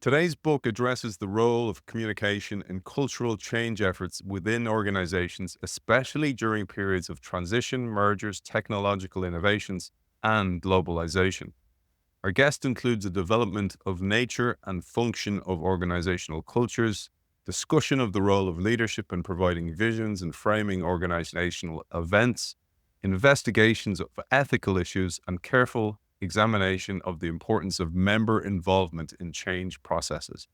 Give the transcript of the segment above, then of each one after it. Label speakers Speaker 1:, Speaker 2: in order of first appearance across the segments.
Speaker 1: Today's book addresses the role of communication in cultural change efforts within organizations, especially during periods of transition, mergers, technological innovations, and globalization. Our guest includes a development of nature and function of organizational cultures, discussion of the role of leadership in providing visions and framing organizational events, investigations of ethical issues, and careful examination of the importance of member involvement in change processes.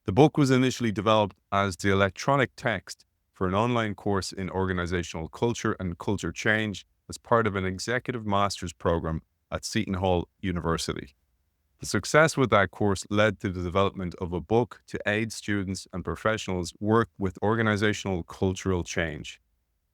Speaker 1: The book was initially developed as the electronic text for an online course in organizational culture and culture change as part of an executive master's program at Seton University. The success with that course led to the development of a book to aid students and professionals work with organizational cultural change.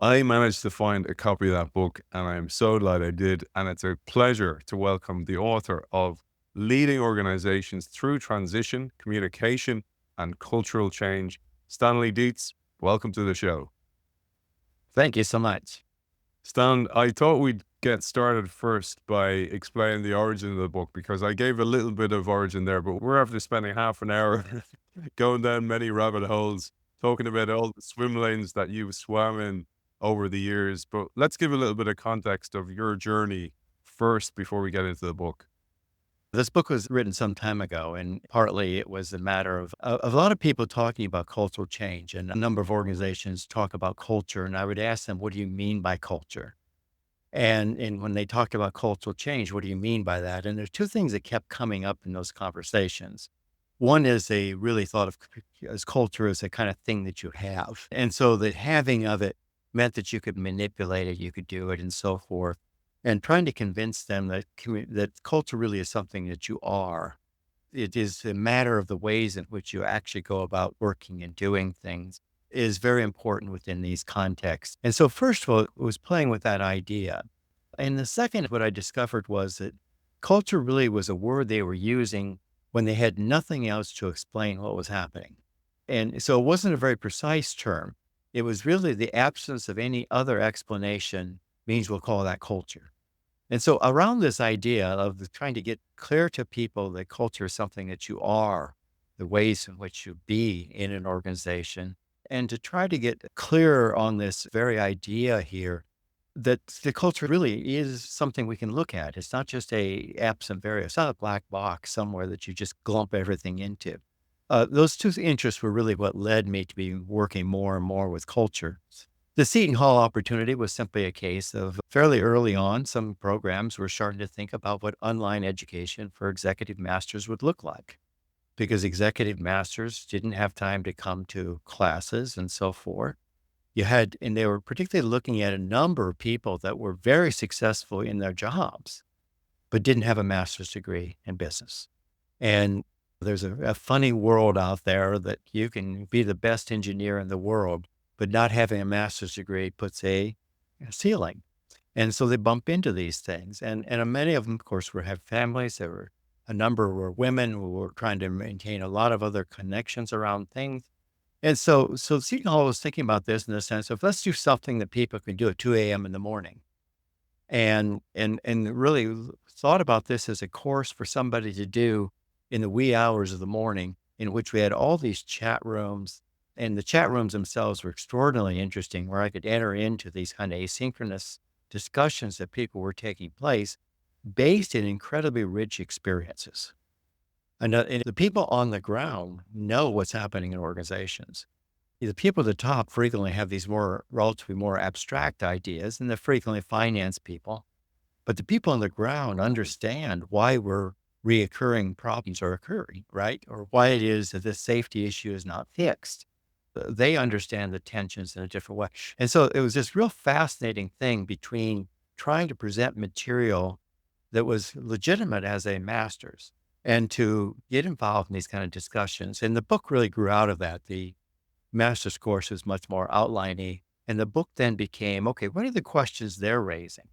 Speaker 1: I managed to find a copy of that book, and I am so glad I did. And it's a pleasure to welcome the author of Leading Organizations Through Transition, Communication, and Cultural Change, Stanley Deetz. Welcome to the show.
Speaker 2: Thank you so much.
Speaker 1: Stan, I thought we'd get started first by explaining the origin of the book because I gave a little bit of origin there, but we're after spending half an hour going down many rabbit holes, talking about all the swim lanes that you've swam in over the years. But let's give a little bit of context of your journey first before we get into the book.
Speaker 2: This book was written some time ago, and partly it was a matter of a lot of people talking about cultural change, and a number of organizations talk about culture. And I would ask them, what do you mean by culture? And when they talked about cultural change, what do you mean by that? And there's two things that kept coming up in those conversations. One is they really thought of as culture as a kind of thing that you have. And so the having of it meant that you could manipulate it, you could do it, and so forth. And trying to convince them that that culture really is something that you are. It is a matter of the ways in which you actually go about working and doing things is very important within these contexts. And so first of all, it was playing with that idea. And the second, what I discovered was that culture really was a word they were using when they had nothing else to explain what was happening. And so it wasn't a very precise term. It was really the absence of any other explanation means we'll call that culture. And so around this idea of trying to get clear to people that culture is something that you are, the ways in which you be in an organization, and to try to get clearer on this very idea here that the culture really is something we can look at. It's not just a absent variable. It's not a black box somewhere that you just glump everything into. Those two interests were really what led me to be working more and more with culture. The Seton Hall opportunity was simply a case of fairly early on, some programs were starting to think about what online education for executive masters would look like, because executive masters didn't have time to come to classes and so forth. And they were particularly looking at a number of people that were very successful in their jobs, but didn't have a master's degree in business. And there's a funny world out there that you can be the best engineer in the world, but not having a master's degree puts a ceiling. And so they bump into these things. And many of them, of course, have families. There were a number were women who were trying to maintain a lot of other connections around things. And so Seton Hall was thinking about this in the sense of let's do something that people can do at 2 a.m. in the morning. And really thought about this as a course for somebody to do in the wee hours of the morning, in which we had all these chat rooms. And the chat rooms themselves were extraordinarily interesting, where I could enter into these kind of asynchronous discussions that people were taking place based in incredibly rich experiences. And the people on the ground know what's happening in organizations. The people at the top frequently have these relatively more abstract ideas, and they're frequently finance people. But the people on the ground understand why reoccurring problems are occurring, right? Or why it is that this safety issue is not fixed. They understand the tensions in a different way. And so it was this real fascinating thing between trying to present material that was legitimate as a master's and to get involved in these kind of discussions. And the book really grew out of that. The master's course is much more outliney. And the book then became, okay, what are the questions they're raising?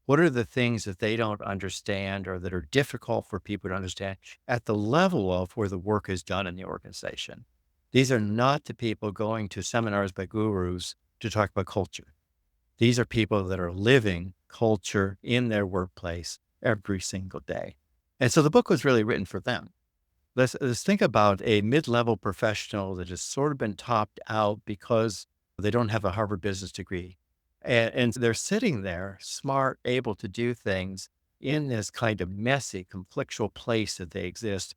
Speaker 2: What are the things that they don't understand or that are difficult for people to understand at the level of where the work is done in the organization? These are not the people going to seminars by gurus to talk about culture. These are people that are living culture in their workplace every single day. And so the book was really written for them. Let's think about a mid-level professional that has sort of been topped out because they don't have a Harvard business degree. And they're sitting there, smart, able to do things in this kind of messy, conflictual place that they exist.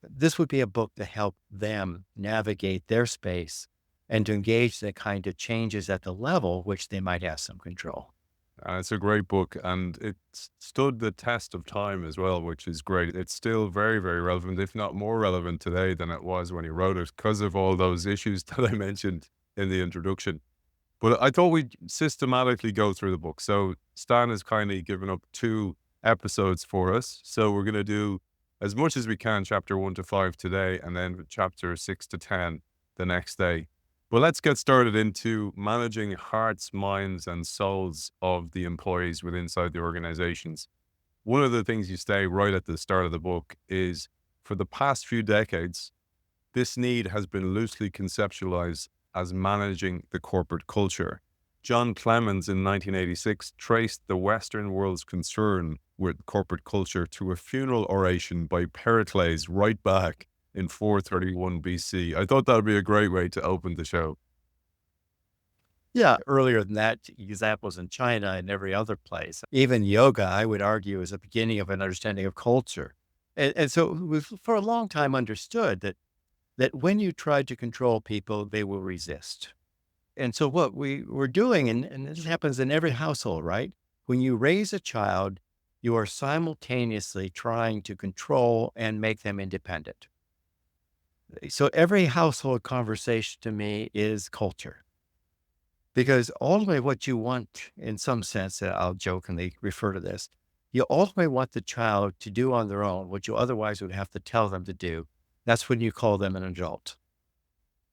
Speaker 2: This would be a book to help them navigate their space and to engage the kind of changes at the level which they might have some control.
Speaker 1: It's a great book, and it stood the test of time as well, which is great. It's still very, very relevant, if not more relevant today than it was when he wrote it, because of all those issues that I mentioned in the introduction. But I thought we'd systematically go through the book. So Stan has kindly given up 2 episodes for us. So we're going to do as much as we can, chapter 1 to 5 today, and then chapter 6 to 10 the next day. Well, let's get started into managing hearts, minds, and souls of the employees within inside the organizations. One of the things you say right at the start of the book is, for the past few decades, this need has been loosely conceptualized as managing the corporate culture. John Clemens in 1986 traced the Western world's concern with corporate culture to a funeral oration by Pericles right back in 431 BC. I thought that would be a great way to open the show.
Speaker 2: Yeah, earlier than that, examples in China and every other place. Even yoga, I would argue, is a beginning of an understanding of culture. And so we've for a long time understood that when you try to control people, they will resist. And so what we were doing, and this happens in every household, right? When you raise a child, you are simultaneously trying to control and make them independent. So every household conversation to me is culture. Because ultimately what you want, in some sense, I'll jokingly refer to this, you ultimately want the child to do on their own what you otherwise would have to tell them to do. That's when you call them an adult.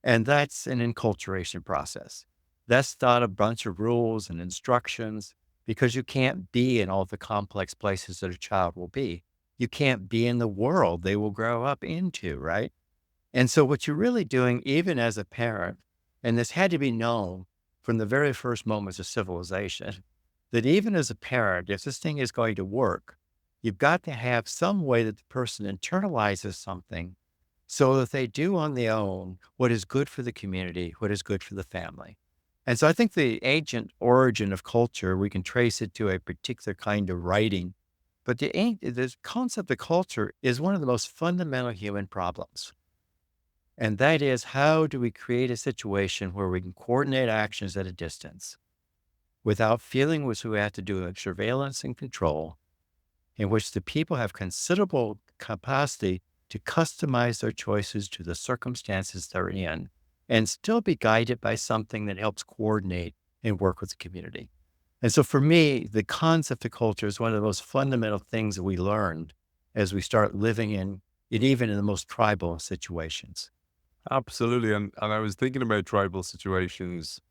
Speaker 2: And that's an enculturation process. That's not a bunch of rules and instructions, because you can't be in all the complex places that a child will be. You can't be in the world they will grow up into, right? And so what you're really doing, even as a parent, and this had to be known from the very first moments of civilization, that even as a parent, if this thing is going to work, you've got to have some way that the person internalizes something so that they do on their own what is good for the community, what is good for the family. And so I think the ancient origin of culture, we can trace it to a particular kind of writing, but the concept of culture is one of the most fundamental human problems. And that is, how do we create a situation where we can coordinate actions at a distance without feeling as we have to do a surveillance and control, in which the people have considerable capacity to customize their choices to the circumstances they're in and still be guided by something that helps coordinate and work with the community. And so for me, the concept of culture is one of the most fundamental things that we learned as we start living in it, even in the most tribal situations.
Speaker 1: Absolutely. And I was thinking about tribal situations,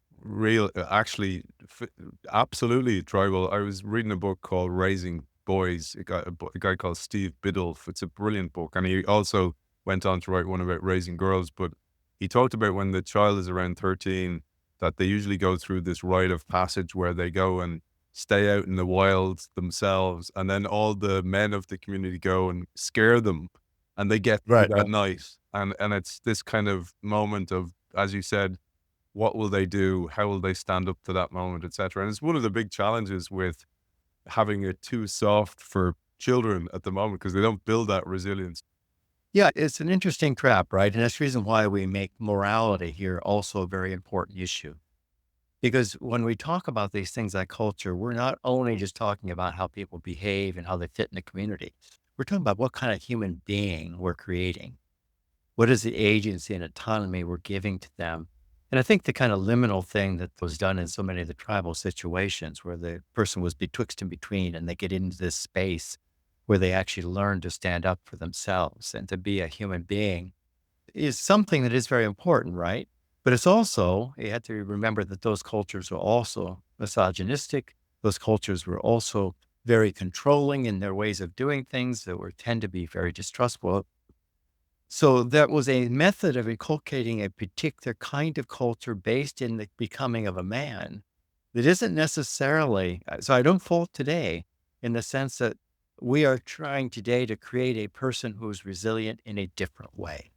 Speaker 1: absolutely tribal. I was reading a book called Raising Boys, a guy called Steve Biddulph. It's a brilliant book. And he also went on to write one about raising girls. But he talked about when the child is around 13, that they usually go through this rite of passage where they go and stay out in the wild themselves. And then all the men of the community go and scare them, and they get through
Speaker 2: Right.
Speaker 1: that night. And it's this kind of moment of, as you said, what will they do? How will they stand up to that moment, etc. And it's one of the big challenges with having it too soft for children at the moment, because they don't build that resilience.
Speaker 2: Yeah, it's an interesting trap, right? And that's the reason why we make morality here also a very important issue. Because when we talk about these things like culture, we're not only just talking about how people behave and how they fit in the community. We're talking about what kind of human being we're creating. What is the agency and autonomy we're giving to them? And I think the kind of liminal thing that was done in so many of the tribal situations where the person was betwixt and between, and they get into this space where they actually learn to stand up for themselves and to be a human being, is something that is very important, right? But it's also, you have to remember that those cultures were also misogynistic. Those cultures were also very controlling in their ways of doing things that tend to be very distrustful. So that was a method of inculcating a particular kind of culture based in the becoming of a man that isn't necessarily, so I don't fault today in the sense that we are trying today to create a person who's resilient in a different way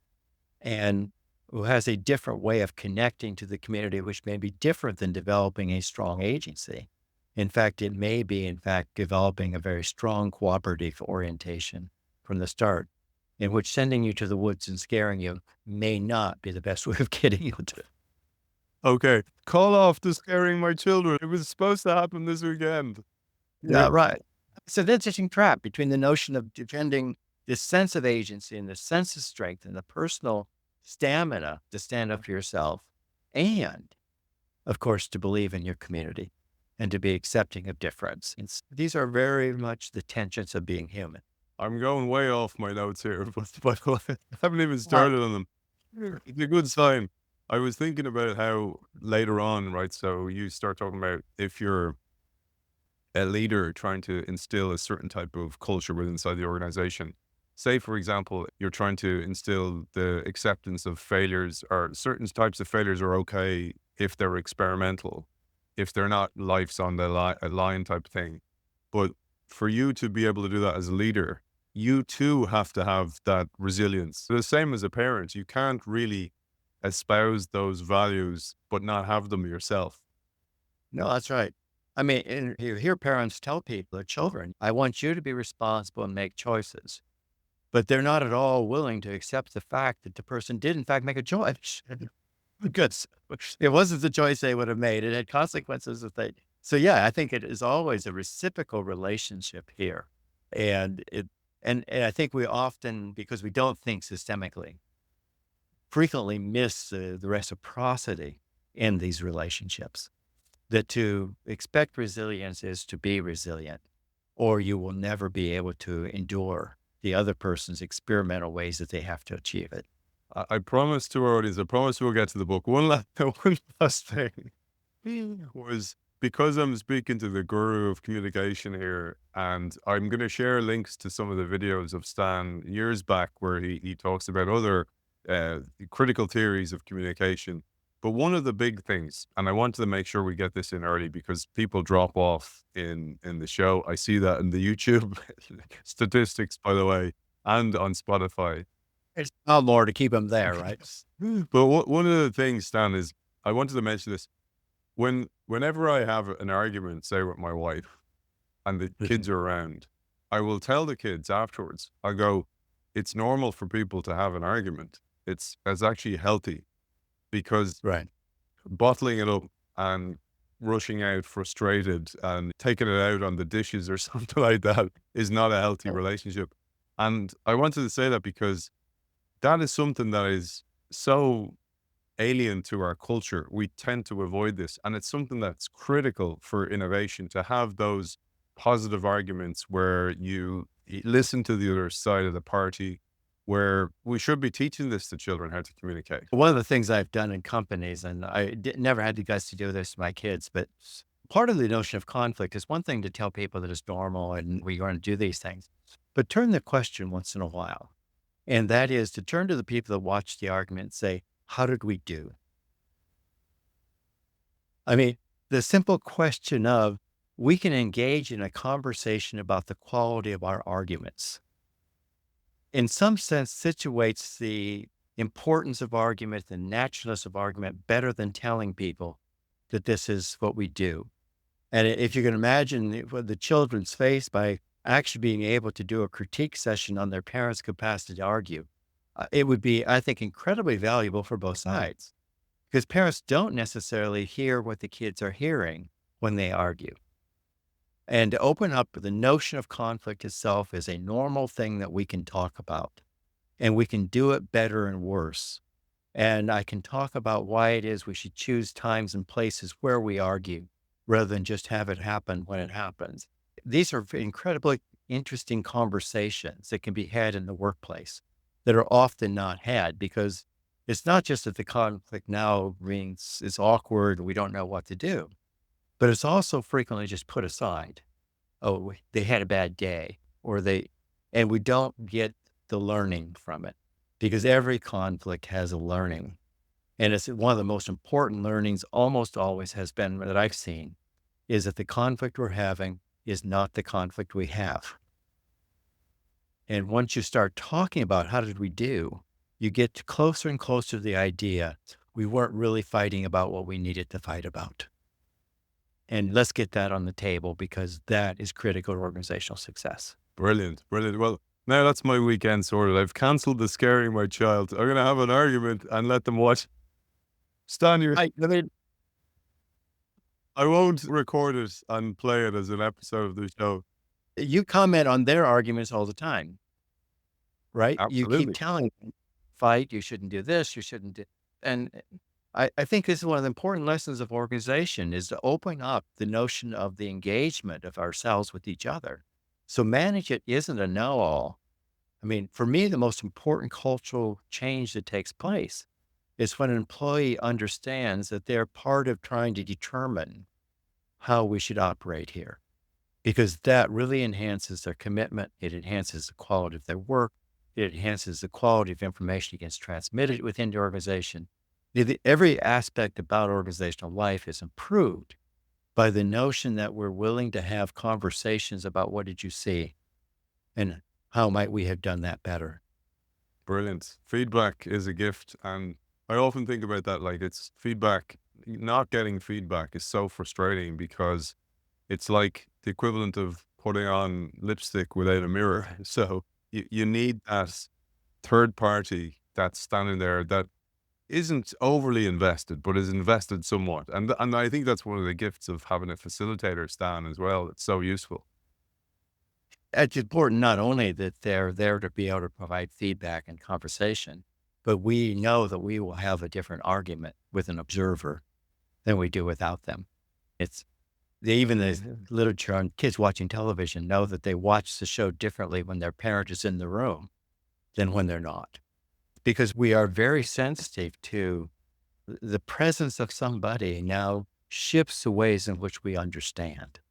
Speaker 2: and who has a different way of connecting to the community, which may be different than developing a strong agency. In fact, it may be, in fact, developing a very strong cooperative orientation from the start, in which sending you to the woods and scaring you may not be the best way of getting you to.
Speaker 1: Okay, call off the scaring my children. It was supposed to happen this weekend.
Speaker 2: Yeah, right. So that's interesting trap between the notion of defending this sense of agency and the sense of strength and the personal stamina to stand up for yourself and, of course, to believe in your community and to be accepting of difference. These are very much the tensions of being human.
Speaker 1: I'm going way off my notes here, but I haven't even
Speaker 2: Right.
Speaker 1: started on them. It's a good sign. I was thinking about how later on, right? So you start talking about if you're a leader trying to instill a certain type of culture within inside the organization. Say, for example, you're trying to instill the acceptance of failures, or certain types of failures are okay if they're experimental, if they're not life's on the line type thing. But for you to be able to do that as a leader, you too have to have that resilience. The same as a parent, you can't really espouse those values but not have them yourself.
Speaker 2: No, that's right. I mean, and you hear parents tell people, their children, I want you to be responsible and make choices. But they're not at all willing to accept the fact that the person did, in fact, make a choice. Because it wasn't the choice they would have made. It had consequences if they. So yeah, I think it is always a reciprocal relationship here. And I think we often, because we don't think systemically, frequently miss the reciprocity in these relationships. That to expect resilience is to be resilient, or you will never be able to endure the other person's experimental ways that they have to achieve it.
Speaker 1: I promise to our audience, I promise we'll get to the book. One last thing was because I'm speaking to the guru of communication here, and I'm going to share links to some of the videos of Stan years back where he talks about other critical theories of communication. But one of the big things, and I wanted to make sure we get this in early because people drop off in the show. I see that in the YouTube statistics, by the way, and on Spotify.
Speaker 2: It's not more to keep them there, right?
Speaker 1: But one of the things, Stan, is I wanted to mention this. Whenever I have an argument, say with my wife, and the kids are around, I will tell the kids afterwards, I go, it's normal for people to have an argument. It's actually healthy because
Speaker 2: Right.
Speaker 1: bottling it up and rushing out frustrated and taking it out on the dishes or something like that is not a healthy relationship. And I wanted to say that because that is something that is so alien to our culture. We tend to avoid this. And it's something that's critical for innovation to have those positive arguments where you listen to the other side of the party, where we should be teaching this to children, how to communicate.
Speaker 2: One of the things I've done in companies, and never had the guts to do this to my kids, but part of the notion of conflict is one thing to tell people that it's normal and we're going to do these things, but turn the question once in a while. And that is to turn to the people that watch the argument and say, how did we do? I mean, the simple question of we can engage in a conversation about the quality of our arguments. In some sense, situates the importance of argument, the naturalness of argument better than telling people that this is what we do. And if you can imagine the children's face by actually being able to do a critique session on their parents' capacity to argue, it would be, I think, incredibly valuable for both sides because parents don't necessarily hear what the kids are hearing when they argue. And to open up the notion of conflict itself is a normal thing that we can talk about, and we can do it better and worse. And I can talk about why it is we should choose times and places where we argue rather than just have it happen when it happens. These are incredibly interesting conversations that can be had in the workplace that are often not had because it's not just that the conflict now means it's awkward, we don't know what to do, but it's also frequently just put aside. Oh, they had a bad day and we don't get the learning from it because every conflict has a learning. And it's one of the most important learnings almost always has been that I've seen is that the conflict we're having is not the conflict we have. And once you start talking about how did we do, you get closer and closer to the idea we weren't really fighting about what we needed to fight about. And let's get that on the table because that is critical to organizational success.
Speaker 1: Brilliant, brilliant. Well, now that's my weekend sorted. I've cancelled the scaring my child. I'm going to have an argument and let them watch. Stan, I won't record it and play it as an episode of the show.
Speaker 2: You comment on their arguments all the time, right? You
Speaker 1: Absolutely.
Speaker 2: keep telling them, fight, you shouldn't do this, you shouldn't do. And I think this is one of the important lessons of organization is to open up the notion of the engagement of ourselves with each other. So manage it isn't a know-all. I mean, for me, the most important cultural change that takes place is when an employee understands that they're part of trying to determine how we should operate here, because that really enhances their commitment. It enhances the quality of their work. It enhances the quality of information that gets transmitted within the organization. Every aspect about organizational life is improved by the notion that we're willing to have conversations about what did you see and how might we have done that better.
Speaker 1: Brilliant. Feedback is a gift. And I often think about that, like it's feedback. Not getting feedback is so frustrating because it's like the equivalent of putting on lipstick without a mirror. So you need that third party that's standing there that isn't overly invested, but is invested somewhat. And I think that's one of the gifts of having a facilitator, Stan, as well. It's so useful.
Speaker 2: It's important not only that they're there to be able to provide feedback and conversation, but we know that we will have a different argument with an observer than we do without them. Even the literature on kids watching television know that they watch the show differently when their parent is in the room than when they're not, because we are very sensitive to the presence of somebody now shifts the ways in which we understand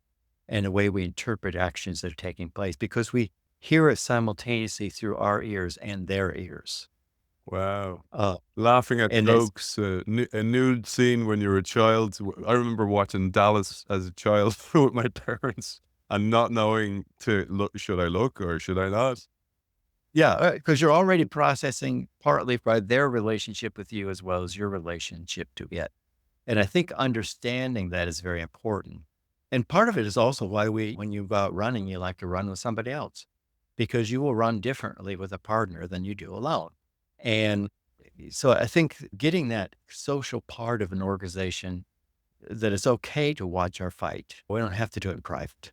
Speaker 2: and the way we interpret actions that are taking place, because we hear it simultaneously through our ears and their ears.
Speaker 1: Wow. Laughing at jokes, a nude scene when you were a child. I remember watching Dallas as a child with my parents and not knowing to look, should I look or should I not?
Speaker 2: Yeah, because you're already processing partly by their relationship with you as well as your relationship to it. And I think understanding that is very important. And part of it is also why when you go out running, you like to run with somebody else, because you will run differently with a partner than you do alone. And so I think getting that social part of an organization, that it's okay to watch our fight. We don't have to do it in private.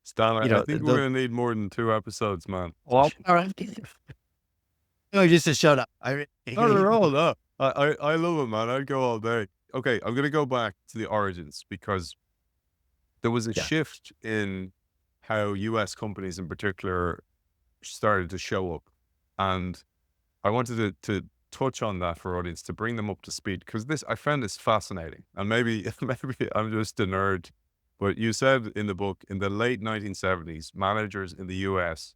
Speaker 1: Stan, I think we're going to need more than 2 episodes, man.
Speaker 2: Well, all right. No, just to shut up.
Speaker 1: No. I love it, man. I'd go all day. Okay, I'm going to go back to the origins because there was a shift in how US companies in particular started to show up. And I wanted to touch on that for our audience to bring them up to speed, because I found this fascinating, and maybe I'm just a nerd, but you said in the book in the late 1970s, managers in the US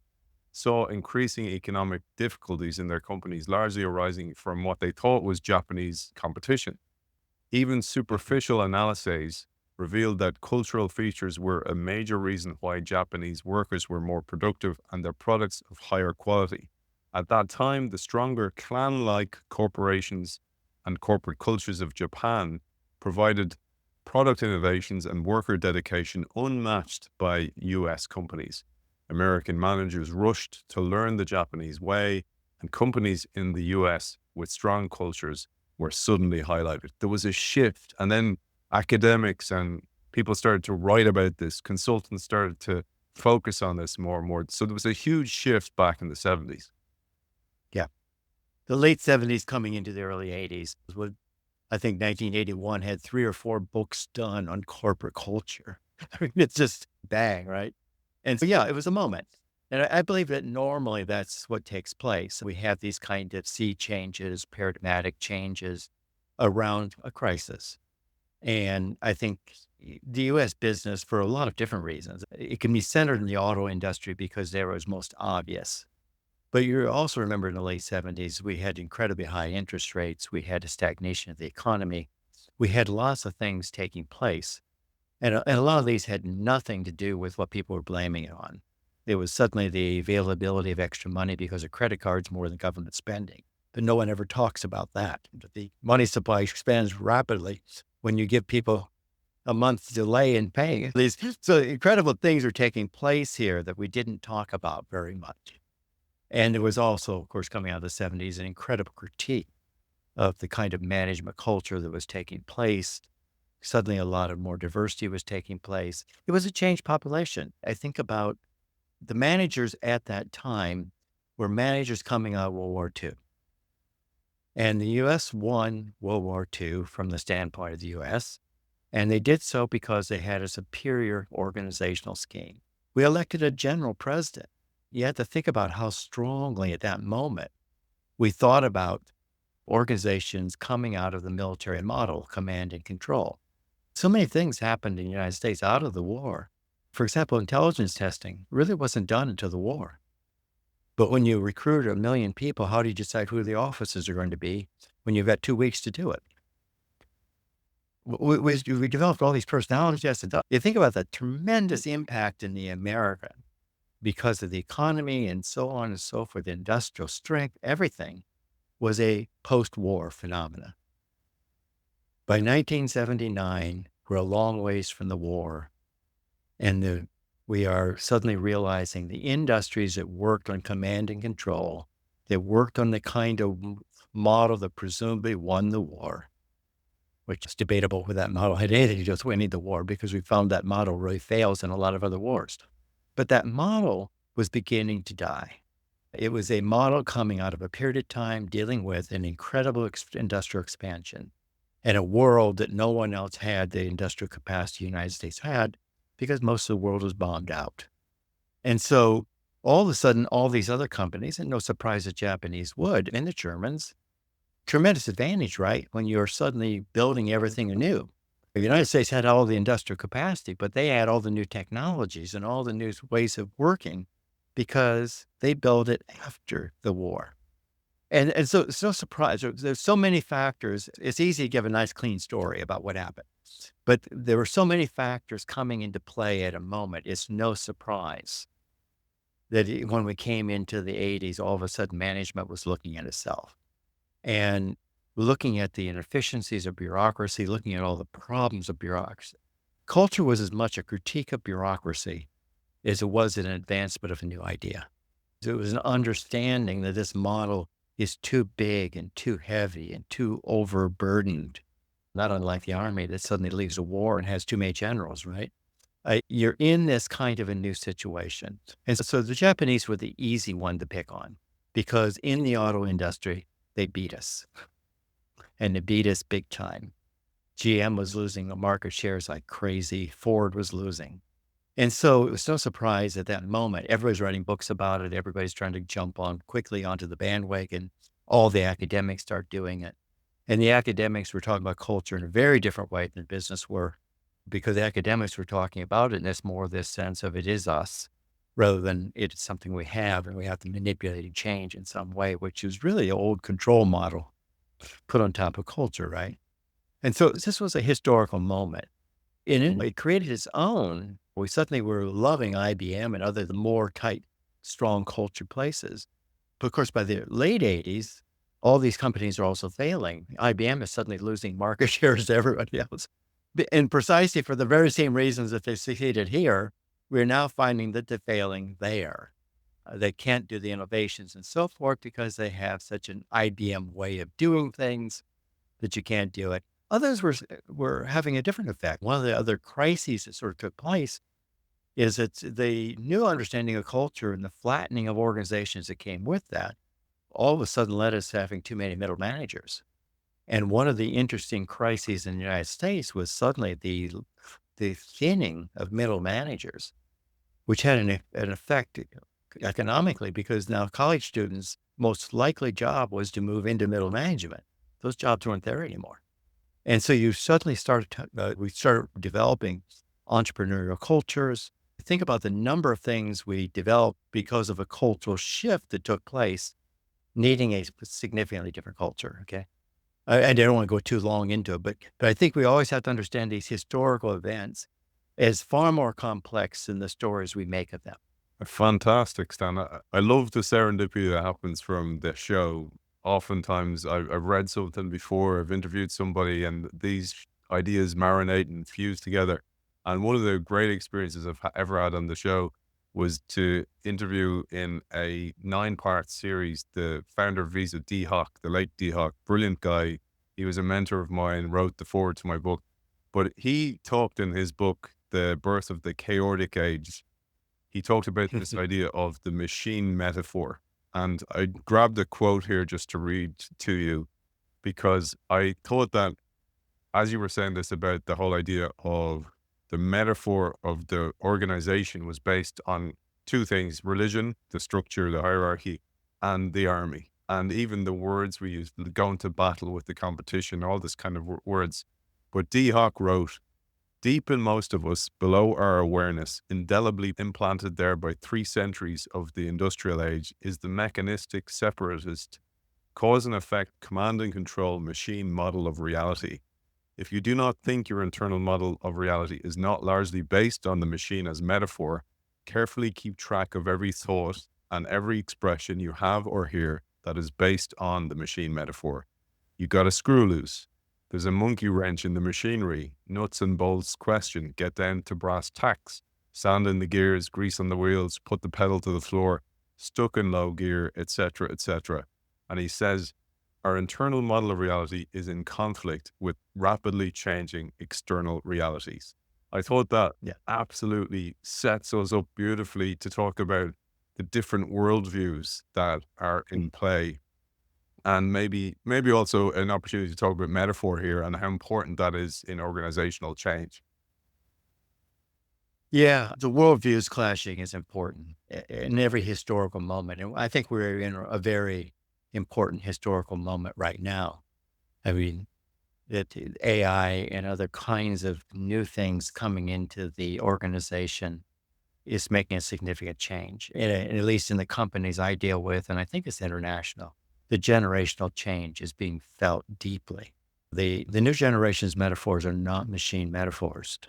Speaker 1: saw increasing economic difficulties in their companies, largely arising from what they thought was Japanese competition. Even superficial analyses revealed that cultural features were a major reason why Japanese workers were more productive and their products of higher quality. At that time, the stronger clan-like corporations and corporate cultures of Japan provided product innovations and worker dedication unmatched by US companies. American managers rushed to learn the Japanese way, and companies in the US with strong cultures were suddenly highlighted. There was a shift, and then academics and people started to write about this. Consultants started to focus on this more and more. So there was a huge shift back in the 70s.
Speaker 2: Yeah. The late 70s coming into the early 80s was what I think 1981 had 3 or 4 books done on corporate culture. I mean, it's just bang, right? And so, yeah, it was a moment. And I believe that normally that's what takes place. We have these kind of sea changes, paradigmatic changes around a crisis. And I think the U.S. business, for a lot of different reasons, it can be centered in the auto industry because there was most obvious. But you also remember in the late 70s, we had incredibly high interest rates. We had a stagnation of the economy. We had lots of things taking place. And a lot of these had nothing to do with what people were blaming it on. It was suddenly the availability of extra money because of credit cards more than government spending. But no one ever talks about that. The money supply expands rapidly when you give people a month's delay in paying. So incredible things are taking place here that we didn't talk about very much. And there was also, of course, coming out of the 70s, an incredible critique of the kind of management culture that was taking place. Suddenly a lot of more diversity was taking place. It was a changed population. I think about the managers at that time were managers coming out of World War II. And the U.S. won World War II from the standpoint of the U.S., and they did so because they had a superior organizational scheme. We elected a general president. You had to think about how strongly at that moment we thought about organizations coming out of the military model, command and control. So many things happened in the United States out of the war. For example, intelligence testing really wasn't done until the war. But when you recruit 1 million people, how do you decide who the officers are going to be when you've got 2 weeks to do it? We developed all these personality tests. You think about the tremendous impact in the American because of the economy and so on and so forth, the industrial strength, everything was a post-war phenomena. By 1979, we're a long ways from the war, and we are suddenly realizing the industries that worked on command and control, that worked on the kind of model that presumably won the war, which is debatable whether that model had anything to do with winning the war, because we found that model really fails in a lot of other wars. But that model was beginning to die. It was a model coming out of a period of time dealing with an incredible industrial expansion and a world that no one else had the industrial capacity the United States had, because most of the world was bombed out. And so all of a sudden, all these other companies, and no surprise the Japanese would, and the Germans, tremendous advantage, right? When you're suddenly building everything anew. The United States had all the industrial capacity, but they had all the new technologies and all the new ways of working because they built it after the war. And so it's no surprise. There's so many factors. It's easy to give a nice, clean story about what happened. But there were so many factors coming into play at a moment. It's no surprise that when we came into the 80s, all of a sudden management was looking at itself and looking at the inefficiencies of bureaucracy, looking at all the problems of bureaucracy. Culture was as much a critique of bureaucracy as it was an advancement of a new idea. It was an understanding that this model is too big and too heavy and too overburdened, not unlike the army that suddenly leaves a war and has too many generals, right? You're in this kind of a new situation. And so the Japanese were the easy one to pick on because in the auto industry, they beat us. And they beat us big time. GM was losing the market shares like crazy. Ford was losing. And so it was no surprise at that moment. Everybody's writing books about it. Everybody's trying to jump on quickly onto the bandwagon. All the academics start doing it. And the academics were talking about culture in a very different way than business were, because the academics were talking about it, and it's more this sense of it is us rather than it's something we have and we have to manipulate and change in some way, which is really an old control model put on top of culture, right? And so this was a historical moment. And it created its own. We suddenly were loving IBM and other the more tight, strong culture places. But of course, by the late 80s, all these companies are also failing. IBM is suddenly losing market shares to everybody else. And precisely for the very same reasons that they succeeded here, we're now finding that they're failing there. They can't do the innovations and so forth because they have such an IBM way of doing things that you can't do it. Others were having a different effect. One of the other crises that sort of took place is that the new understanding of culture and the flattening of organizations that came with that all of a sudden led us to having too many middle managers. And one of the interesting crises in the United States was suddenly the thinning of middle managers, which had an effect economically, because now college students' most likely job was to move into middle management. Those jobs weren't there anymore. And so you suddenly we started developing entrepreneurial cultures. Think about the number of things we developed because of a cultural shift that took place, needing a significantly different culture, okay? I don't want to go too long into it, but I think we always have to understand these historical events as far more complex than the stories we make of them,
Speaker 1: Fantastic, Stan. I love the serendipity that happens from the show. Oftentimes, I've read something before, I've interviewed somebody, and these ideas marinate and fuse together. And one of the great experiences I've ever had on the show was to interview in a 9-part series the founder of Visa, D Hawk, the late D Hawk, brilliant guy. He was a mentor of mine, wrote the foreword to my book. But he talked in his book, The Birth of the Chaotic Age. He talked about this idea of the machine metaphor. And I grabbed a quote here just to read to you, because I thought that, as you were saying this about the whole idea of the metaphor of the organization was based on two things: religion, the structure, the hierarchy, and the army. And even the words we use, going to battle with the competition, all this kind of words. But D Hawk wrote, deep in most of us, below our awareness, indelibly implanted there by 3 centuries of the industrial age, is the mechanistic, separatist, cause and effect, command and control machine model of reality. If you do not think your internal model of reality is not largely based on the machine as metaphor, carefully keep track of every thought and every expression you have or hear that is based on the machine metaphor. You got a screw loose. There's a monkey wrench in the machinery. Nuts and bolts question. Get down to brass tacks. Sand in the gears, grease on the wheels, put the pedal to the floor, stuck in low gear, etc., etc. And he says, our internal model of reality is in conflict with rapidly changing external realities. I thought that absolutely sets us up beautifully to talk about the different worldviews that are in play. And maybe also an opportunity to talk about metaphor here and how important that is in organizational change.
Speaker 2: Yeah, the worldviews clashing is important in every historical moment. And I think we're in a very important historical moment right now. I mean, that AI and other kinds of new things coming into the organization is making a significant change, and at least in the companies I deal with, and I think it's international. The generational change is being felt deeply. The new generation's metaphors are not machine metaphors.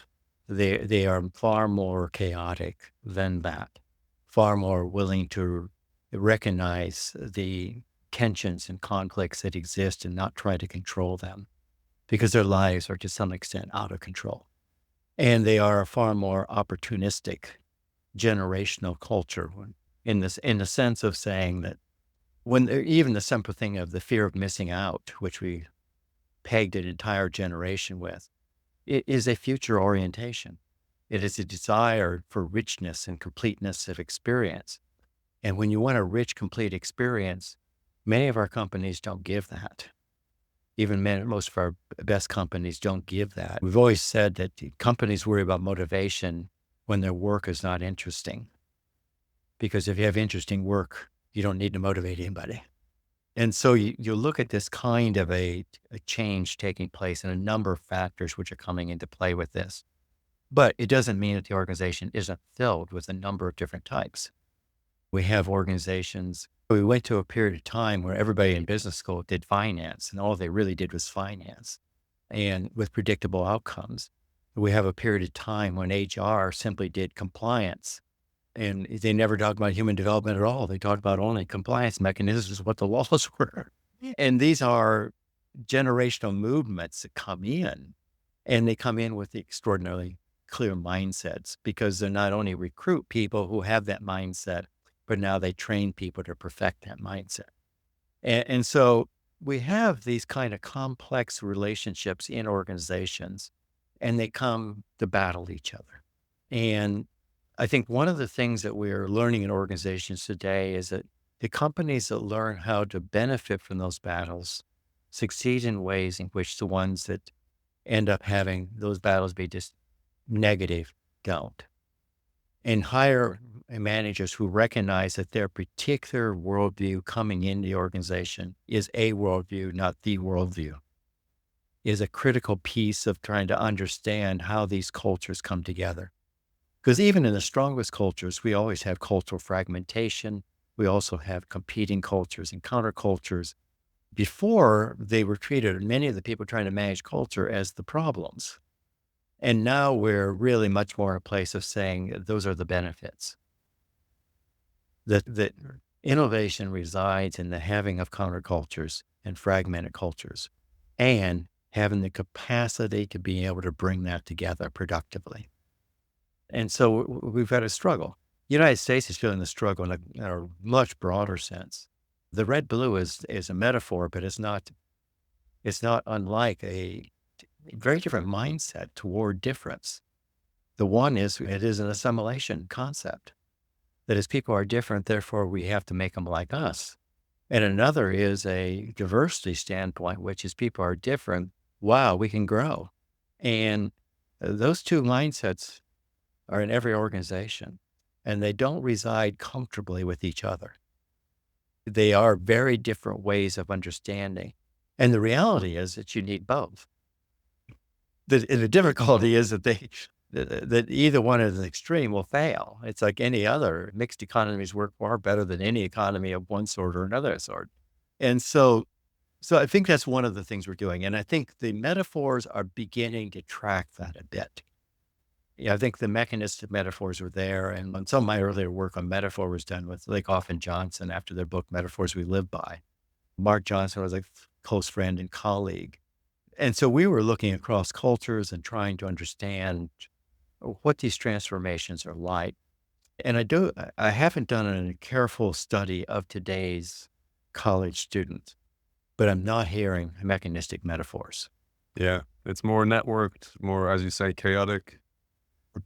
Speaker 2: They are far more chaotic than that, far more willing to recognize the tensions and conflicts that exist and not try to control them, because their lives are to some extent out of control. And they are a far more opportunistic generational culture in the sense of saying that when even the simple thing of the fear of missing out, which we pegged an entire generation with, it is a future orientation. It is a desire for richness and completeness of experience. And when you want a rich, complete experience, many of our companies don't give that. Even most of our best companies don't give that. We've always said that companies worry about motivation when their work is not interesting. Because if you have interesting work, you don't need to motivate anybody. And so you look at this kind of a change taking place and a number of factors which are coming into play with this. But it doesn't mean that the organization isn't filled with a number of different types. We have organizations. We went to a period of time where everybody in business school did finance, and all they really did was finance, and with predictable outcomes. We have a period of time when HR simply did compliance, and they never talked about human development at all. They talked about only compliance mechanisms, what the laws were. And these are generational movements that come in, and they come in with extraordinarily clear mindsets, because they not only recruit people who have that mindset, but now they train people to perfect that mindset. And so we have these kind of complex relationships in organizations, and they come to battle each other. And I think one of the things that we're learning in organizations today is that the companies that learn how to benefit from those battles succeed in ways in which the ones that end up having those battles be just negative don't. And hire managers who recognize that their particular worldview coming into the organization is a worldview, not the worldview, is a critical piece of trying to understand how these cultures come together. Because even in the strongest cultures, we always have cultural fragmentation. We also have competing cultures and countercultures. Before, they were treated, many of the people trying to manage culture, as the problems. And now we're really much more a place of saying those are the benefits. that innovation resides in the having of countercultures and fragmented cultures and having the capacity to be able to bring that together productively. And so we've got a struggle. The United States is feeling the struggle in a much broader sense. The red blue is a metaphor, but it's not unlike a very different mindset toward difference. The one is it is an assimilation concept. That is, people are different, therefore we have to make them like us. And another is a diversity standpoint, which is people are different. Wow, we can grow. And those two mindsets are in every organization, and they don't reside comfortably with each other. They are very different ways of understanding. And the reality is that you need both. The difficulty is that either one is an extreme will fail. It's like any other. Mixed economies work far better than any economy of one sort or another sort. And so I think that's one of the things we're doing. And I think the metaphors are beginning to track that a bit. Yeah, I think the mechanistic metaphors were there. And on some of my earlier work on metaphor was done with Lakoff and Johnson after their book, Metaphors We Live By. Mark Johnson was a close friend and colleague. And so we were looking across cultures and trying to understand what these transformations are like. And I haven't done a careful study of today's college students, but I'm not hearing mechanistic metaphors.
Speaker 1: Yeah, it's more networked, more, as you say, chaotic.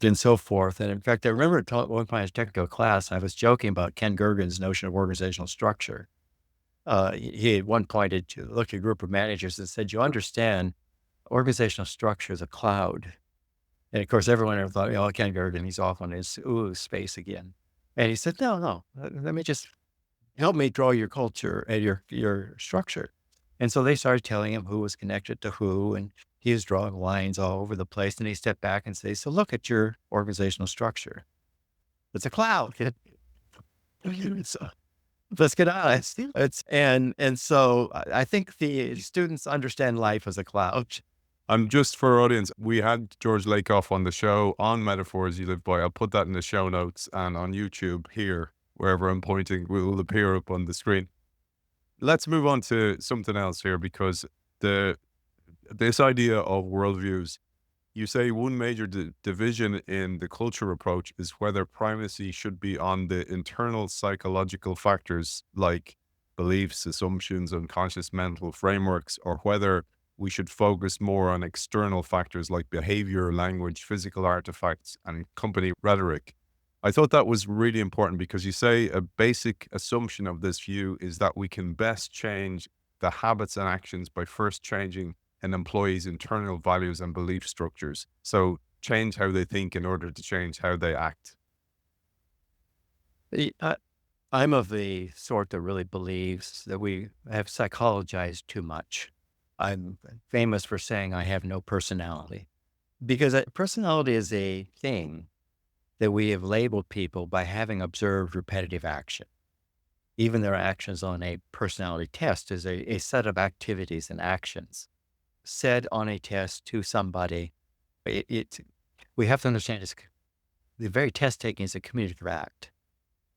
Speaker 2: And so forth. And in fact, I remember one time in a technical class, I was joking about Ken Gergen's notion of organizational structure. He at one point had looked at a group of managers and said, you understand organizational structure is a cloud. And of course, everyone ever thought, Ken Gergen, he's off on his space again. And he said, no, let me just help me draw your culture and your structure. And so they started telling him who was connected to who, and he was drawing lines all over the place. And he stepped back and said, so look at your organizational structure. It's a cloud. So, let's get honest. And so I think the students understand life as a cloud.
Speaker 1: Just for our audience, we had George Lakoff on the show on Metaphors You Live By. I'll put that in the show notes, and on YouTube here, wherever I'm pointing, will appear up on the screen. Let's move on to something else here, because this idea of worldviews, you say one major division in the culture approach is whether primacy should be on the internal psychological factors like beliefs, assumptions, unconscious mental frameworks, or whether we should focus more on external factors like behavior, language, physical artifacts, and company rhetoric. I thought that was really important, because you say a basic assumption of this view is that we can best change the habits and actions by first changing an employee's internal values and belief structures. So change how they think in order to change how they act.
Speaker 2: I'm of the sort that really believes that we have psychologized too much. I'm famous for saying I have no personality, because personality is a thing that we have labeled people by having observed repetitive action. Even their actions on a personality test is a set of activities and actions said on a test to somebody. We have to understand the very test taking is a communicative act.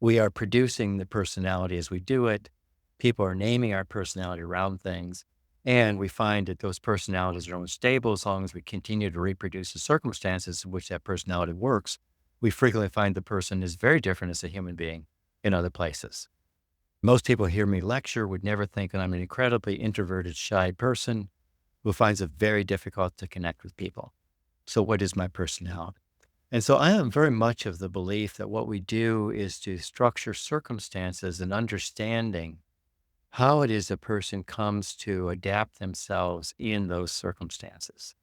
Speaker 2: We are producing the personality as we do it. People are naming our personality around things. And we find that those personalities are unstable as long as we continue to reproduce the circumstances in which that personality works. We frequently find the person is very different as a human being in other places. Most people hear me lecture would never think that I'm an incredibly introverted, shy person who finds it very difficult to connect with people. So what is my personality? And so I am very much of the belief that what we do is to structure circumstances and understanding how it is a person comes to adapt themselves in those circumstances,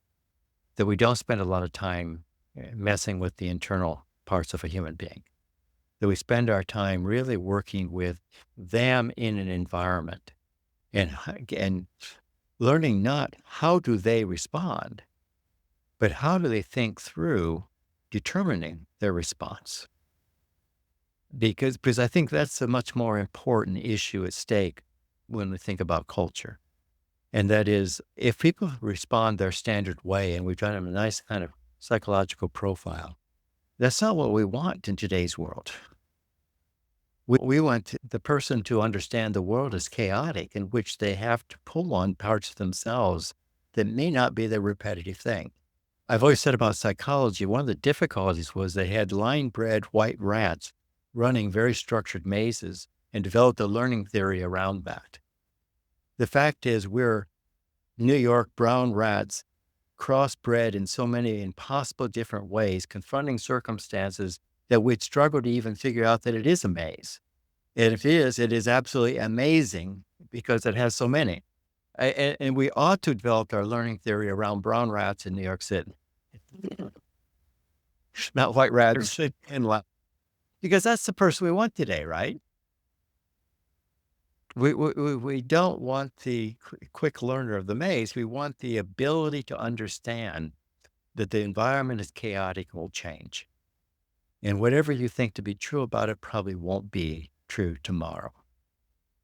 Speaker 2: that we don't spend a lot of time messing with the internal parts of a human being, that we spend our time really working with them in an environment and learning not how do they respond, but how do they think through determining their response. Because I think that's a much more important issue at stake when we think about culture. And that is, if people respond their standard way, and we've done a nice kind of psychological profile, that's not what we want in today's world. We want the person to understand the world is chaotic, in which they have to pull on parts of themselves that may not be the repetitive thing. I've always said about psychology, one of the difficulties was they had line-bred white rats running very structured mazes and developed a learning theory around that. The fact is, we're New York brown rats crossbred in so many impossible different ways, confronting circumstances that we'd struggle to even figure out that it is a maze. And if it is absolutely amazing because it has so many. And we ought to develop our learning theory around brown rats in New York City, not white rats because that's the person we want today, right? We don't want the quick learner of the maze. We want the ability to understand that the environment is chaotic and will change. And whatever you think to be true about it probably won't be true tomorrow.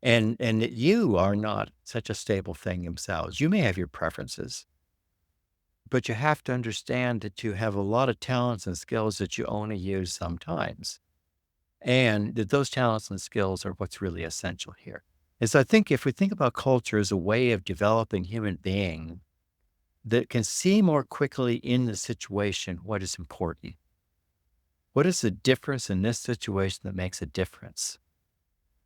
Speaker 2: And that you are not such a stable thing themselves. You may have your preferences, but you have to understand that you have a lot of talents and skills that you only use sometimes. And that those talents and skills are what's really essential here. And so I think if we think about culture as a way of developing human being that can see more quickly in the situation what is important. What is the difference in this situation that makes a difference?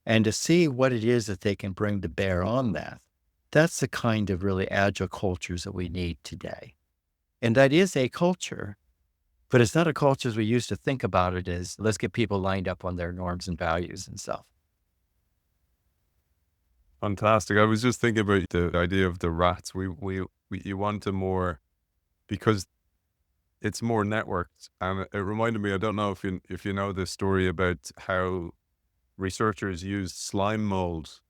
Speaker 2: And to see what it is that they can bring to bear on that. That's the kind of really agile cultures that we need today. And that is a culture, but it's not a culture as we used to think about it as let's get people lined up on their norms and values and stuff.
Speaker 1: Fantastic. I was just thinking about the idea of the rats. You want a more, because it's more networked, and it reminded me. I don't know if you know this story about how researchers used slime mold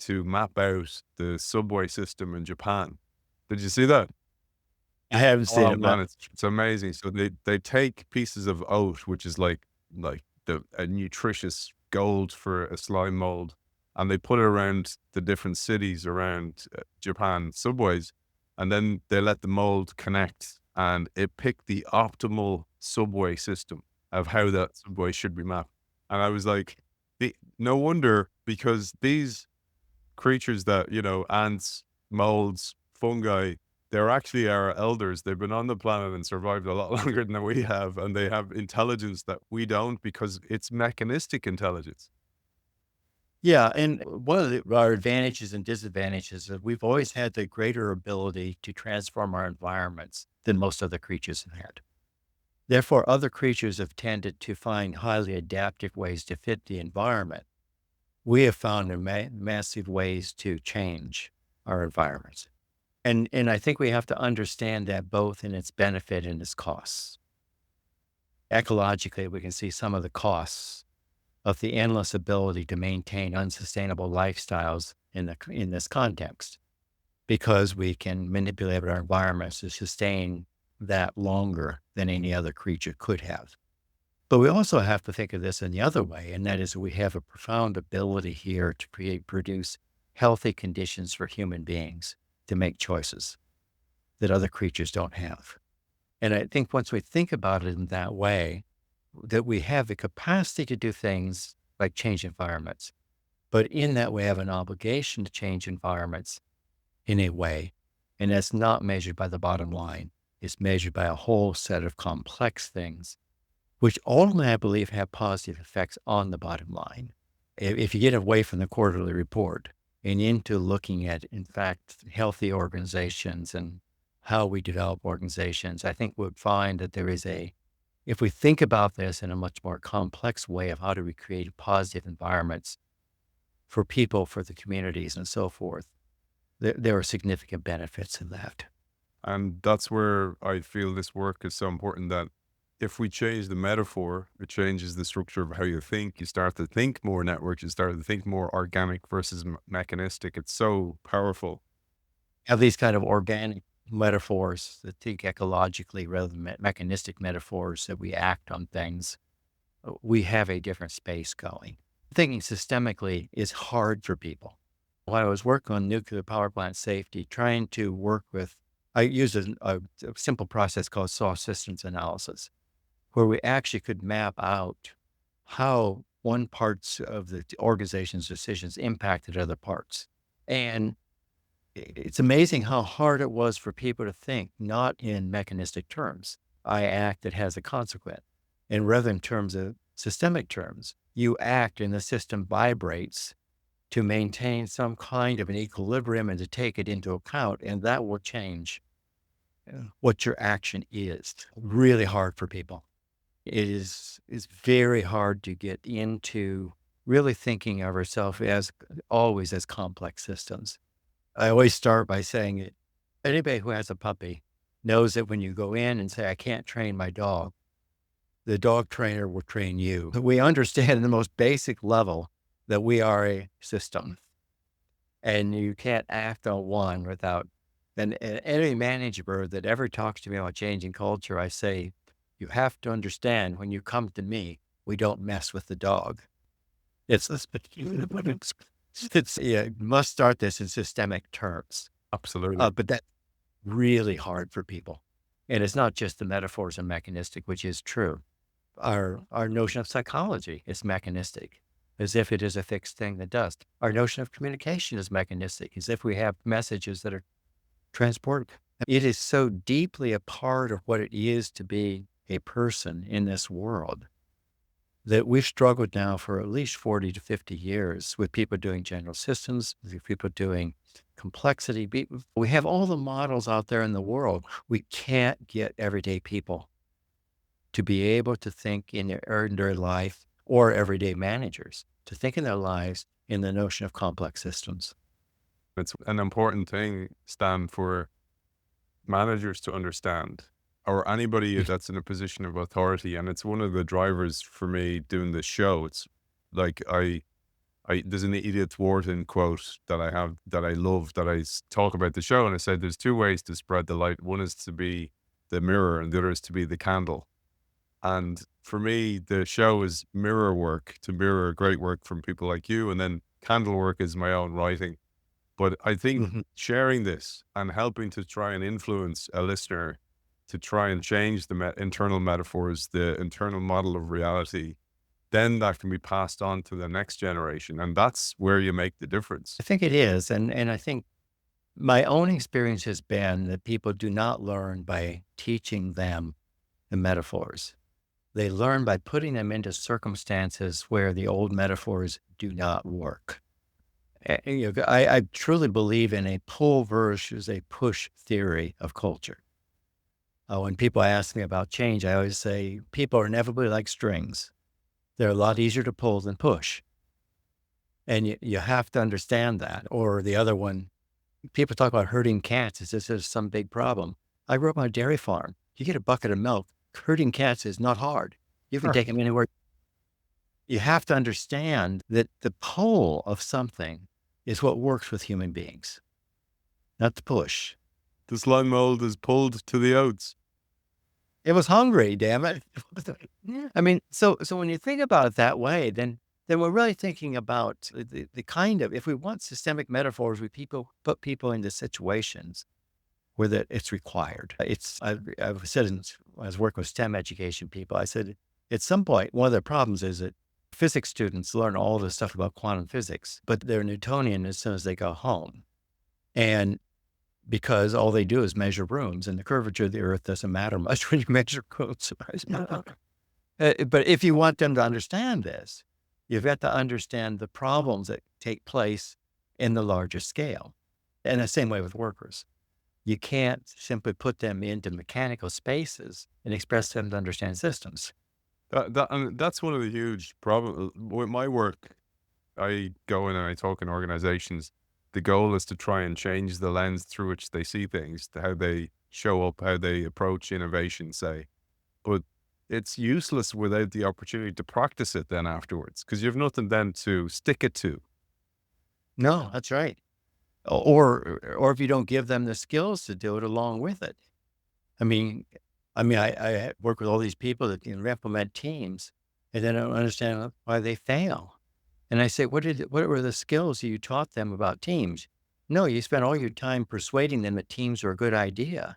Speaker 1: to map out the subway system in Japan. Did you see that?
Speaker 2: I haven't seen
Speaker 1: Oh
Speaker 2: it,
Speaker 1: man,
Speaker 2: but
Speaker 1: it's amazing. So they take pieces of oat, which is like a nutritious gold for a slime mold, and they put it around the different cities around Japan subways, and then they let the mold connect, and it picked the optimal subway system of how that subway should be mapped. And I was like, no wonder, because these creatures that, ants, molds, fungi, they're actually our elders. They've been on the planet and survived a lot longer than we have, and they have intelligence that we don't because it's mechanistic intelligence.
Speaker 2: yeah. And one of our advantages and disadvantages is we've always had the greater ability to transform our environments than most other creatures have had. Therefore, other creatures have tended to find highly adaptive ways to fit the environment. We have found massive ways to change our environments. And I think we have to understand that both in its benefit and its costs. Ecologically, we can see some of the costs of the endless ability to maintain unsustainable lifestyles in this context, because we can manipulate our environments to sustain that longer than any other creature could have. But we also have to think of this in the other way, and that is we have a profound ability here to produce healthy conditions for human beings to make choices that other creatures don't have. And I think once we think about it in that way, that we have the capacity to do things like change environments, but in that way have an obligation to change environments in a way, and that's not measured by the bottom line. It's measured by a whole set of complex things, which ultimately I believe have positive effects on the bottom line. If you get away from the quarterly report and into looking at, in fact, healthy organizations and how we develop organizations, I think we'll find that there is if we think about this in a much more complex way of how do we create positive environments for people, for the communities and so forth, there are significant benefits in that.
Speaker 1: And that's where I feel this work is so important, that if we change the metaphor, it changes the structure of how you think. You start to think more networks, you start to think more organic versus mechanistic. It's so powerful.
Speaker 2: Have these kind of organic metaphors that think ecologically rather than mechanistic metaphors that we act on things, we have a different space going. Thinking systemically is hard for people. When I was working on nuclear power plant safety, trying to work with, I used a simple process called soft systems analysis, where we actually could map out how one parts of the organization's decisions impacted other parts. And it's amazing how hard it was for people to think, not in mechanistic terms. I act, it has a consequence. And rather in terms of systemic terms, you act and the system vibrates to maintain some kind of an equilibrium and to take it into account. And that will change what your action is. Really hard for people. It is very hard to get into really thinking of ourselves as always as complex systems. I always start by saying it. Anybody who has a puppy knows that when you go in and say, I can't train my dog, the dog trainer will train you. We understand at the most basic level that we are a system and you can't act on one without, and any manager that ever talks to me about changing culture, I say, you have to understand when you come to me, we don't mess with the dog. You must start this in systemic terms.
Speaker 1: Absolutely.
Speaker 2: But that's really hard for people. And it's not just the metaphors and mechanistic, which is true. Our notion of psychology is mechanistic, as if it is a fixed thing that does. Our notion of communication is mechanistic, as if we have messages that are transported. It is so deeply a part of what it is to be a person in this world that we've struggled now for at least 40 to 50 years with people doing general systems, with people doing complexity. We have all the models out there in the world. We can't get everyday people to be able to think in their life, or everyday managers to think in their lives in the notion of complex systems.
Speaker 1: It's an important thing, Stan, for managers to understand, or anybody that's in a position of authority. And it's one of the drivers for me doing this show. It's like there's an Edith Wharton quote that I have that I love, that I talk about the show. And I said, there's two ways to spread the light. One is to be the mirror and the other is to be the candle. And for me, the show is mirror work, to mirror great work from people like you. And then candle work is my own writing. But I think sharing this and helping to try and influence a listener to try and change the internal metaphors, the internal model of reality, then that can be passed on to the next generation. And that's where you make the difference.
Speaker 2: I think it is. And I think my own experience has been that people do not learn by teaching them the metaphors. They learn by putting them into circumstances where the old metaphors do not work. I truly believe in a pull versus a push theory of culture. When people ask me about change, I always say people are inevitably like strings. They're a lot easier to pull than push. And you have to understand that. Or the other one, people talk about herding cats as if it's some big problem. I grew up on a dairy farm. You get a bucket of milk. Herding cats is not hard. You can take them anywhere. You have to understand that the pull of something is what works with human beings, not the push.
Speaker 1: The slime mold is pulled to the oats.
Speaker 2: It was hungry, damn it. I mean, so when you think about it that way, then we're really thinking about the kind of, if we want systemic metaphors, we put people into situations where that it's required. I've said, I was working with STEM education people, I said, at some point, one of the problems is that physics students learn all this stuff about quantum physics, but they're Newtonian as soon as they go home. And because all they do is measure rooms, and the curvature of the earth doesn't matter much when you measure rooms. But if you want them to understand this, you've got to understand the problems that take place in the larger scale. And the same way with workers. You can't simply put them into mechanical spaces and express them to understand systems.
Speaker 1: That's one of the huge problems with my work. I go in and I talk in organizations. The goal is to try and change the lens through which they see things, how they show up, how they approach innovation, say. But it's useless without the opportunity to practice it then afterwards, because you have nothing then to stick it to.
Speaker 2: No, that's right. Or if you don't give them the skills to do it along with it. I work with all these people that implement teams, and then I don't understand why they fail. And I say, what were the skills you taught them about teams? No, you spent all your time persuading them that teams are a good idea.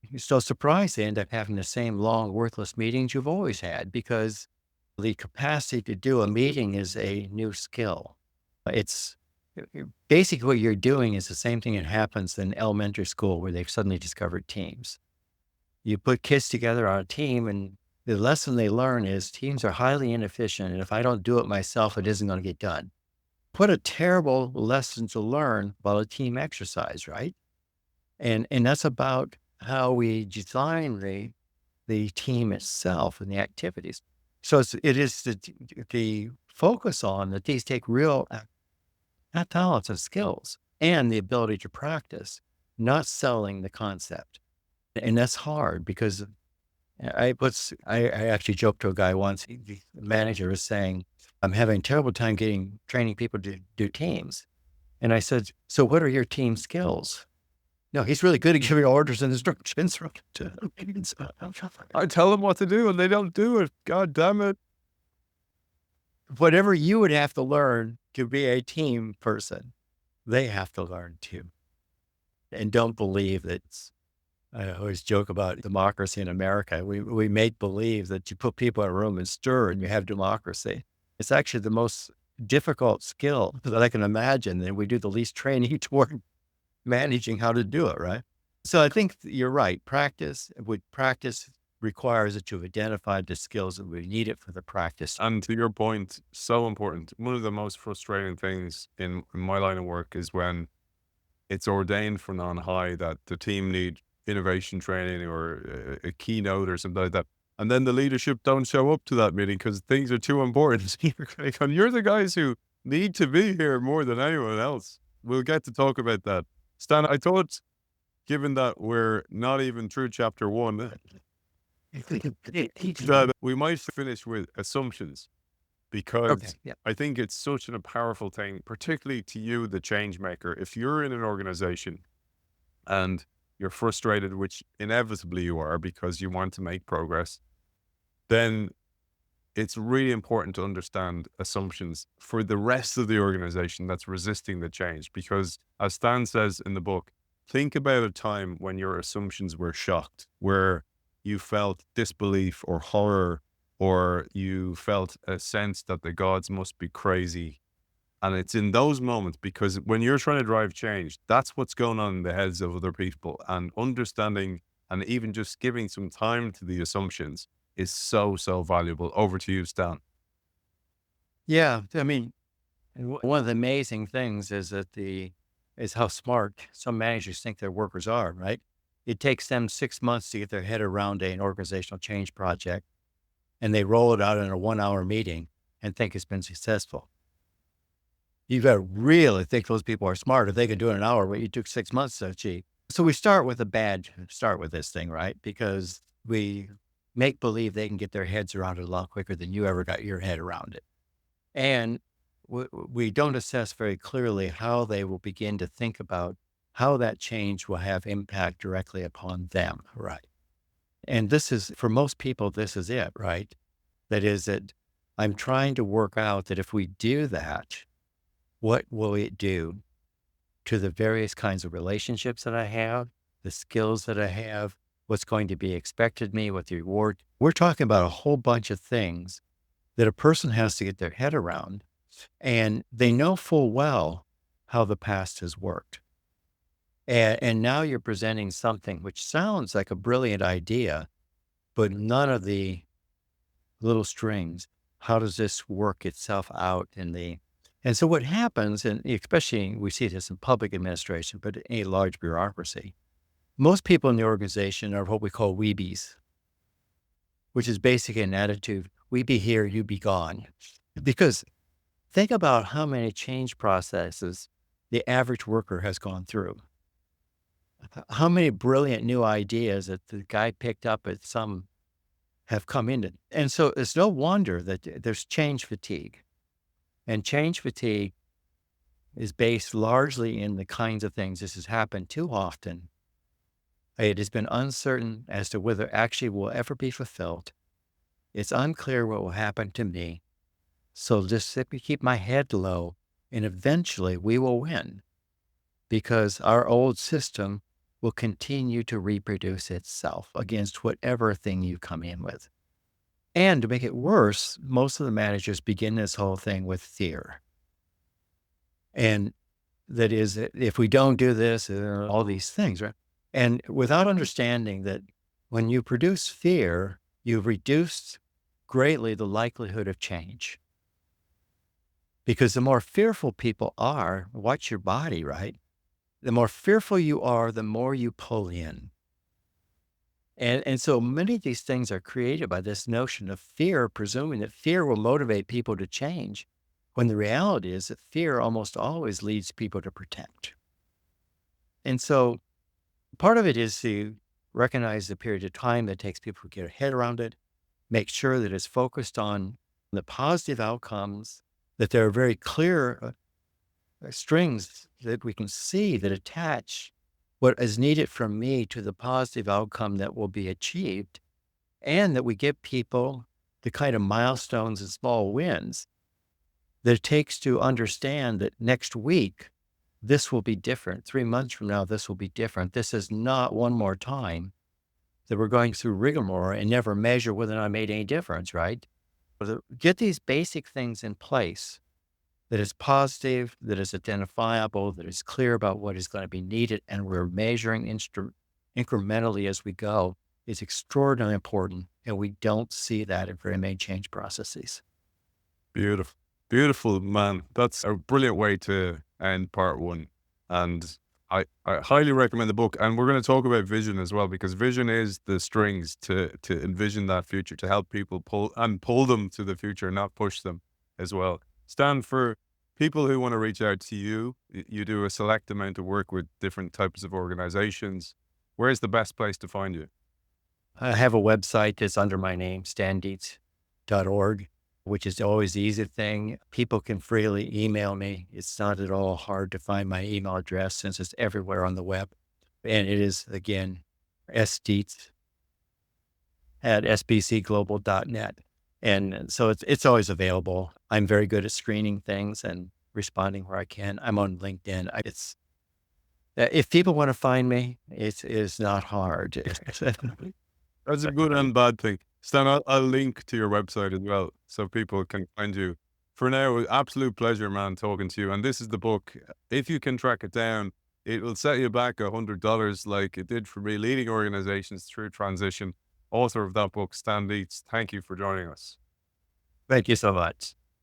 Speaker 2: You're so surprised they end up having the same long, worthless meetings you've always had, because The capacity to do a meeting is a new skill. It's basically what you're doing is the same thing that happens in elementary school where they've suddenly discovered teams. You put kids together on a team, and the lesson they learn is teams are highly inefficient. And if I don't do it myself, it isn't going to get done. What a terrible lesson to learn about a team exercise, right? And that's about how we design the team itself and the activities. So it is the focus on that these take real talents and skills and the ability to practice, not selling the concept. And that's hard because I actually joked to a guy once, the manager was saying, I'm having a terrible time training people to do teams. And I said, so what are your team skills? No, he's really good at giving orders and instructions.
Speaker 1: I tell them what to do and they don't do it. God damn it.
Speaker 2: Whatever you would have to learn to be a team person, they have to learn too. And don't believe that I always joke about democracy in America. We make believe that you put people in a room and stir and you have democracy. It's actually the most difficult skill that I can imagine. And we do the least training toward managing how to do it, right? So I think you're right. Practice requires that you've identified the skills that we need it for the practice.
Speaker 1: And to your point, so important. One of the most frustrating things in my line of work is when it's ordained from on high that the team need innovation training or a keynote or something like that. And then the leadership don't show up to that meeting because things are too important. And you're the guys who need to be here more than anyone else. We'll get to talk about that. Stan, I thought, given that we're not even through chapter 1, that we might finish with assumptions because I think it's such a powerful thing, particularly to you, the change maker. If you're in an organization and you're frustrated, which inevitably you are because you want to make progress, then it's really important to understand assumptions for the rest of the organization that's resisting the change. Because as Stan says in the book, think about a time when your assumptions were shocked, where you felt disbelief or horror, or you felt a sense that the gods must be crazy. And it's in those moments, because when you're trying to drive change, that's what's going on in the heads of other people. And understanding and even just giving some time to the assumptions is so, so valuable. Over to you, Stan.
Speaker 2: Yeah. I mean, one of the amazing things is how smart some managers think their workers are, right? It takes them 6 months to get their head around an organizational change project, and they roll it out in a 1-hour meeting and think it's been successful. You've got to really think those people are smart if they can do it in an hour, what you took 6 months to achieve. So we start with this thing, right? Because we make believe they can get their heads around it a lot quicker than you ever got your head around it. And we don't assess very clearly how they will begin to think about how that change will have impact directly upon them, right? And this is, for most people, this is it, right? That is that I'm trying to work out that if we do that, what will it do to the various kinds of relationships that I have, the skills that I have, what's going to be expected of me, what the reward. We're talking about a whole bunch of things that a person has to get their head around, and they know full well how the past has worked. And now you're presenting something which sounds like a brilliant idea, but none of the little strings. How does this work itself out and so what happens, and especially we see this in public administration, but in a large bureaucracy, most people in the organization are what we call weebies, which is basically an attitude, we be here, you be gone. Because think about how many change processes the average worker has gone through. How many brilliant new ideas that the guy picked up at some have come into. And so it's no wonder that there's change fatigue. And change fatigue is based largely in the kinds of things. This has happened too often. It has been uncertain as to whether actually will ever be fulfilled. It's unclear what will happen to me. So just simply keep my head low, and eventually we will win, because our old system will continue to reproduce itself against whatever thing you come in with. And to make it worse, most of the managers begin this whole thing with fear. And that is, if we don't do this, all these things, right? And without understanding that when you produce fear, you've reduced greatly the likelihood of change. Because the more fearful people are, watch your body, right? The more fearful you are, the more you pull in. And so many of these things are created by this notion of fear, presuming that fear will motivate people to change, when the reality is that fear almost always leads people to protect. And so part of it is to recognize the period of time that takes people to get their head around it, make sure that it's focused on the positive outcomes, that there are very clear strings that we can see that attach what is needed from me to the positive outcome that will be achieved, and that we give people the kind of milestones and small wins that it takes to understand that next week, this will be different. 3 months from now, this will be different. This is not one more time that we're going through rigmarole and never measure whether or not I made any difference, right? But get these basic things in place that is positive, that is identifiable, that is clear about what is going to be needed, and we're measuring incrementally as we go, is extraordinarily important. And we don't see that in very many change processes.
Speaker 1: Beautiful. Beautiful, man. That's a brilliant way to end part one. And I highly recommend the book. And we're going to talk about vision as well, because vision is the strings to envision that future, to help people pull them to the future, not push them as well. Stan, for people who want to reach out to you, you do a select amount of work with different types of organizations. Where's the best place to find you?
Speaker 2: I have a website that's under my name, standeetz.org, which is always the easy thing. People can freely email me. It's not at all hard to find my email address since it's everywhere on the web. And it is, again, sdeetz@sbcglobal.net. And so it's always available. I'm very good at screening things and responding where I can. I'm on LinkedIn. If people want to find me, it is not hard.
Speaker 1: That's a good and bad thing. Stan, I'll link to your website as well so people can find you. For now, absolute pleasure, man, talking to you. And this is the book. If you can track it down, it will set you back $100 like it did for me, leading organizations through transition. Author of that book, Stan Deetz. Thank you for joining us.
Speaker 2: Thank you so much.